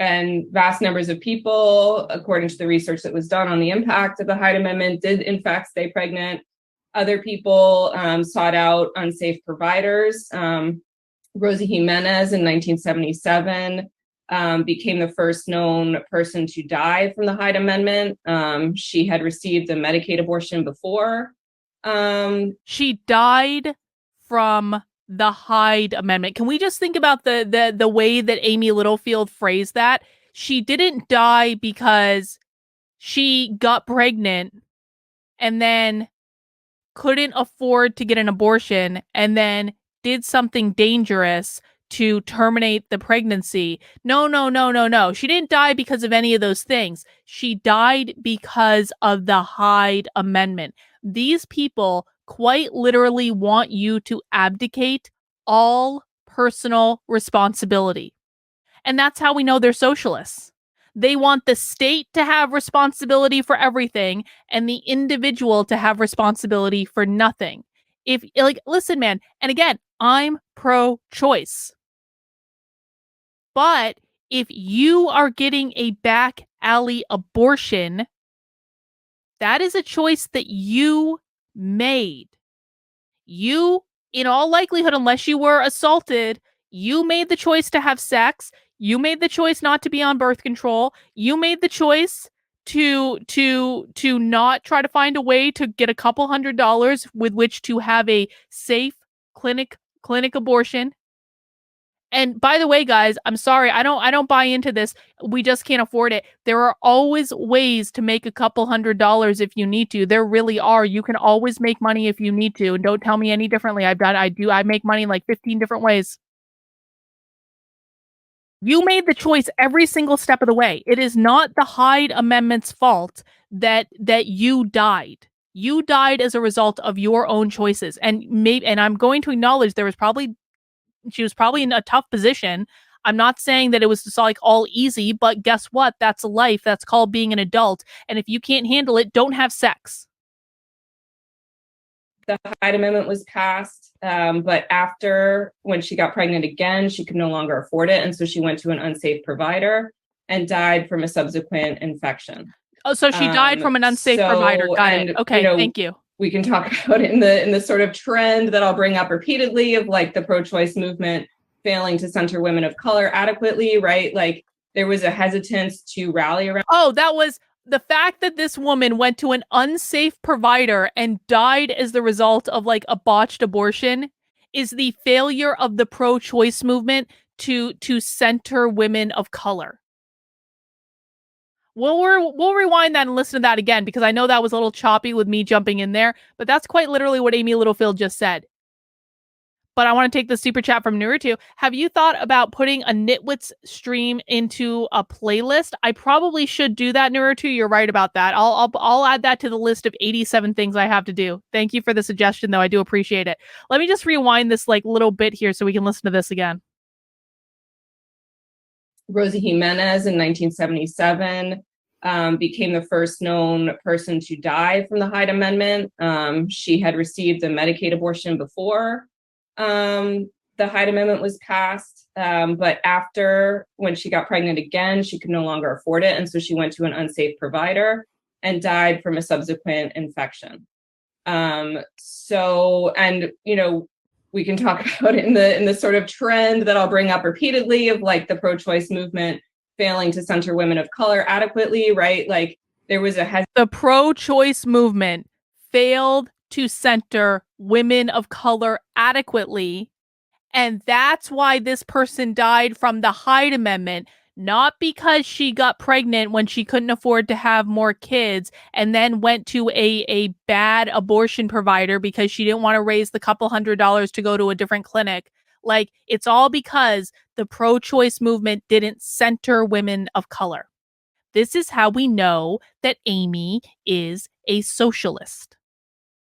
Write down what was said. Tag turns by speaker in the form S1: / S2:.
S1: And vast numbers of people, according to the research that was done on the impact of the Hyde Amendment, did in fact stay pregnant. Other people sought out unsafe providers. Rosie Jimenez in 1977 became the first known person to die from the Hyde Amendment. She had received a Medicaid abortion before.
S2: She died from the Hyde Amendment. Can we just think about the way that Amy Littlefield phrased that? She didn't die because she got pregnant and then couldn't afford to get an abortion and then did something dangerous to terminate the pregnancy. No, no, no, no, no. She didn't die because of any of those things. She died because of the Hyde Amendment. These people quite literally want you to abdicate all personal responsibility. And that's how we know they're socialists. They want the state to have responsibility for everything and the individual to have responsibility for nothing. If, like, listen, man, and again, I'm pro choice. But if you are getting a back alley abortion, that is a choice that you made. You, in all likelihood, unless you were assaulted, you made the choice to have sex. You made the choice not to be on birth control. You made the choice to not try to find a way to get a couple $100s with which to have a safe clinic abortion. And by the way, guys, I'm sorry, I don't buy into this. We just can't afford it. There are always ways to make a couple $100s if you need to. There really are. You can always make money if you need to. And don't tell me any differently. I make money in like 15 different ways. You made the choice every single step of the way. It is not the Hyde Amendment's fault that you died. You died as a result of your own choices. And I'm going to acknowledge she was probably in a tough position. I'm not saying that it was just like all easy, but guess what? That's life. That's called being an adult. And if you can't handle it, don't have sex.
S1: The Hyde Amendment was passed, but after, when she got pregnant again, she could no longer afford it. And so she went to an unsafe provider and died from a subsequent infection.
S2: Oh, so she died from an unsafe provider. Got it. Okay, thank you.
S1: We can talk about it in the sort of trend that I'll bring up repeatedly of like the pro-choice movement failing to center women of color adequately, right? Like there was a hesitance to rally around.
S2: Oh, that was the fact that this woman went to an unsafe provider and died as the result of like a botched abortion is the failure of the pro-choice movement to center women of color. We'll rewind that and listen to that again because I know that was a little choppy with me jumping in there, but that's quite literally what Amy Littlefield just said. But I want to take the super chat from Nuru. Have you thought about putting a Nitwits stream into a playlist? I probably should do that, Nuru. You're right about that. I'll add that to the list of 87 things I have to do. Thank you for the suggestion, though. I do appreciate it. Let me just rewind this like little bit here so we can listen to this again.
S1: Rosie Jimenez in 1977 became the first known person to die from the Hyde Amendment. She had received a Medicaid abortion before the Hyde Amendment was passed, but after, when she got pregnant again, she could no longer afford it. And so she went to an unsafe provider and died from a subsequent infection. We can talk about it in the sort of trend that I'll bring up repeatedly of like the pro-choice movement failing to center women of color adequately, right? Like there was
S2: the pro-choice movement failed to center women of color adequately. And that's why this person died from the Hyde Amendment, not because she got pregnant when she couldn't afford to have more kids and then went to a bad abortion provider because she didn't want to raise the couple $100s to go to a different clinic. Like, it's all because the pro-choice movement didn't center women of color. This is how we know that Amy is a socialist.